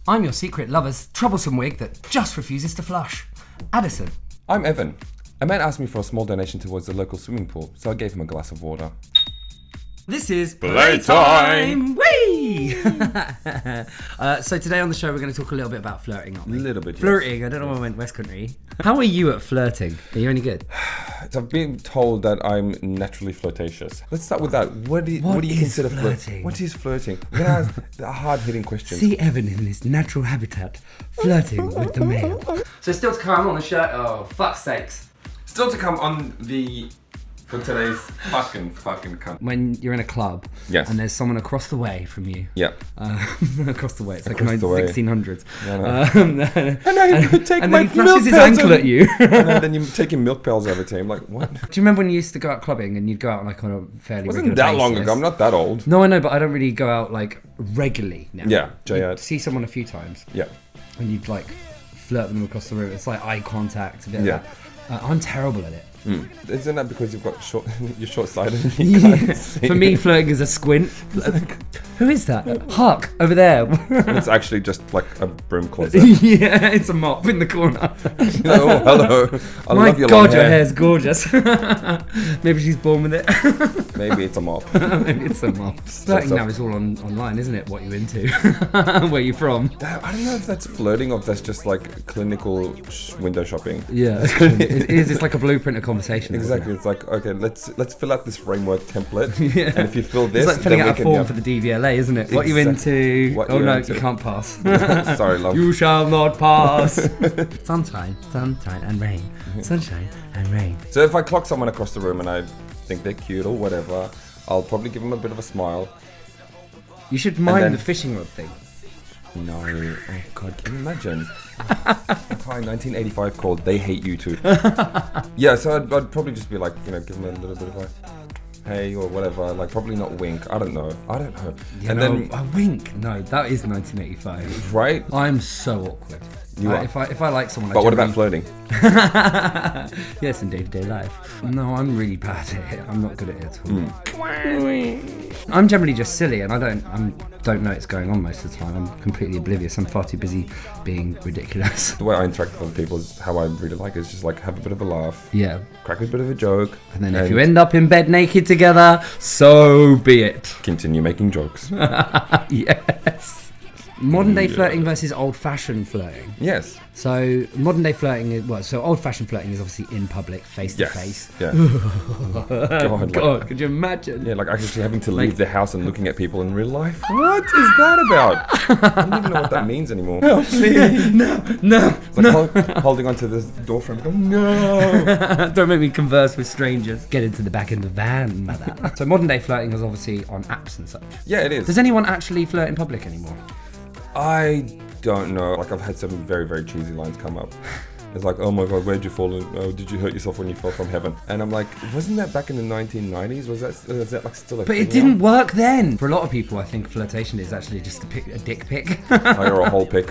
I'm your secret lover's troublesome wig that just refuses to flush. Addison. I'm Evan. A man asked me for a small donation towards the local swimming pool, so I gave him a glass of water. This is Playtime! Whee! So today on the show we're going to talk a little bit about flirting, aren't we? A little bit, yes. Flirting, I don't know why I went West Country. How are you at flirting? Are you any good? So I've been told that I'm naturally flirtatious. Let's start with that. What do you consider flirting? What is flirting? We're going to ask the hard-hitting questions. See Evan in his natural habitat, flirting with the male. So still to come on the show, oh, fuck's sakes. Still to come on for today's fucking cunt. When you're in a club, yes, and there's someone across the way from you. Yeah. Across the way. It's across like 1600s. And then he flashes his ankle at you. And then you're taking milk pails over to him. Like, what? Do you remember when you used to go out clubbing and you'd go out like on a fairly regular Wasn't that basis? long ago. I'm not that old. No, I know, but I don't really go out like regularly now. Yeah, You'd see someone a few times. Yeah. And you'd like flirt with them across the room. It's like eye contact. A bit Yeah. of that. I'm terrible at it. Isn't that because you've got you're short-sighted and you can't see? For me, flirting is a squint. Who is that? Hark, over there. It's actually just like a broom closet. Yeah, it's a mop in the corner. Oh, hello. I My love your God, long your hair. hair's gorgeous. Maybe she's born with it. Maybe it's a mop. Maybe it's a mop. Flirting now is all online, isn't it? What you into? Where you from? I don't know if that's flirting or if that's just like clinical window shopping. Yeah, it is. It's like a blueprint of conversation. Exactly. It's like, okay, let's fill out this framework template. Yeah. And if you fill this, it's like filling then out a form for the DVLA, isn't it? What you into? What Oh you no, into. you can't pass. Sorry, love. You shall not pass. Sunshine and rain. Sunshine and rain. So if I clock someone across the room and I think they're cute or whatever, I'll probably give them a bit of a smile. You should mind then- the fishing rod thing. No, oh God, can you imagine? A guy in 1985 called "They Hate You Too." Yeah, so I'd probably just be like, give them a little bit of a hey or whatever, like probably not wink. I don't know. You know, a wink. No, that is 1985. Right? I'm so awkward. You are. If I like someone, But what about flirting? Yes, in day-to-day life. No, I'm really bad at it. I'm not good at it at all. I'm generally just silly, and I don't know it's going on most of the time. I'm completely oblivious. I'm far too busy being ridiculous. The way I interact with other people is how I really like it. Is just like have a bit of a laugh, Yeah. crack a bit of a joke, And then if you end up in bed naked together, so be it. continue making jokes. Yes. Modern day flirting versus old fashioned flirting. Yes. So modern day flirting is old fashioned flirting is obviously in public, face to face. Yeah. God, could you imagine? Yeah, like actually having to leave the house and looking at people in real life. What is that about? I don't even know what that means anymore. No, please. No. It's like holding onto this door frame. Going, no. Don't make me converse with strangers. Get into the back of the van, mother. So modern day flirting is obviously on apps and such. Yeah, it is. Does anyone actually flirt in public anymore? I don't know. Like I've had some very, very cheesy lines come up. It's like, oh my God, where'd you fall? Oh, did you hurt yourself when you fell from heaven? And I'm like, wasn't that back in the 1990s? Was that like still a But thing it didn't work then. For a lot of people, I think flirtation is actually just a dick pic. now? Or a whole pic.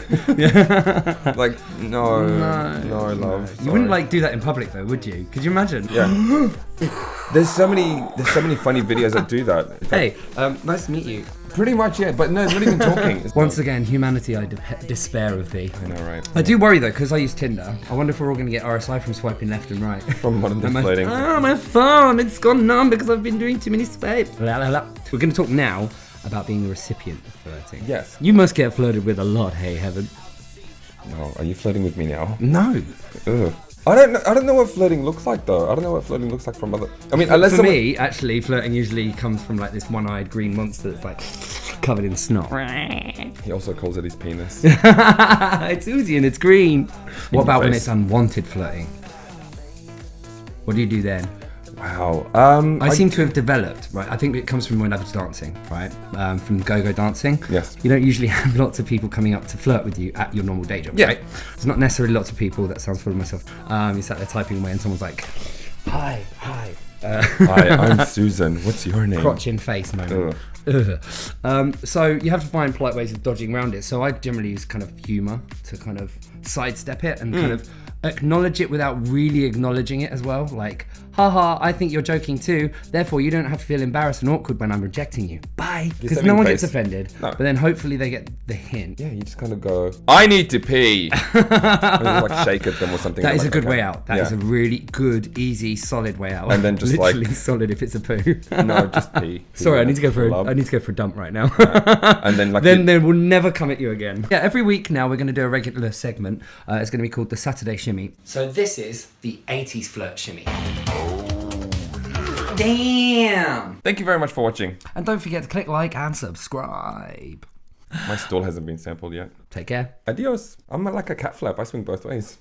Like, no, love. You wouldn't like do that in public though, would you? Could you imagine? Yeah. There's so many funny videos that do that. It's like, Hey, nice to meet you. pretty much, yeah. But no, it's not even talking. It's Once again, humanity, I despair of thee. I know, right? I do worry though, because I use Tinder. I wonder if we're all going to get RSI from swiping left and right. From modern day flirting. My phone, it's gone numb because I've been doing too many swipes. La, la, la. We're going to talk now about being the recipient of flirting. Yes. You must get flirted with a lot, hey Heaven. No, are you flirting with me now? No. Ugh. I don't know what flirting looks like though. I don't know what flirting looks like from other. I mean, unless For me, actually, flirting usually comes from like this one-eyed green monster that's like covered in snot. he also calls it his penis. It's oozy and it's green. What about when face. it's unwanted flirting? What do you do then? Wow. I seem to have developed, right? I think it comes from when I was dancing, right? From go-go dancing. Yes. You don't usually have lots of people coming up to flirt with you at your normal day job, Yeah. right? There's not necessarily lots of people. That sounds full of myself. You sat there typing away and someone's like, hi. Hi, I'm Susan. What's your name? Crotch in face moment. So you have to find polite ways of dodging around it. So I generally use kind of humour to kind of sidestep it and kind of Acknowledge it without really acknowledging it as well. Like, haha, I think you're joking too. Therefore, you don't have to feel embarrassed and awkward when I'm rejecting you. Bye. Because no one gets offended. No. But then hopefully they get the hint. Yeah, you just kind of go, I need to pee. And like shake at them or something. That is a good way out. That is a really good, easy, solid way out. And then just literally solid if it's a poo. No, just pee. Sorry, I need to go for a dump right now. And then like then they will never come at you again. Yeah, every week now we're going to do a regular segment. It's going to be called the Saturday Shimmy. So this is the 80s flirt shimmy. Damn! Thank you very much for watching. And don't forget to click like and subscribe. My stool hasn't been sampled yet. Take care. Adios. I'm like a cat flap. I swing both ways.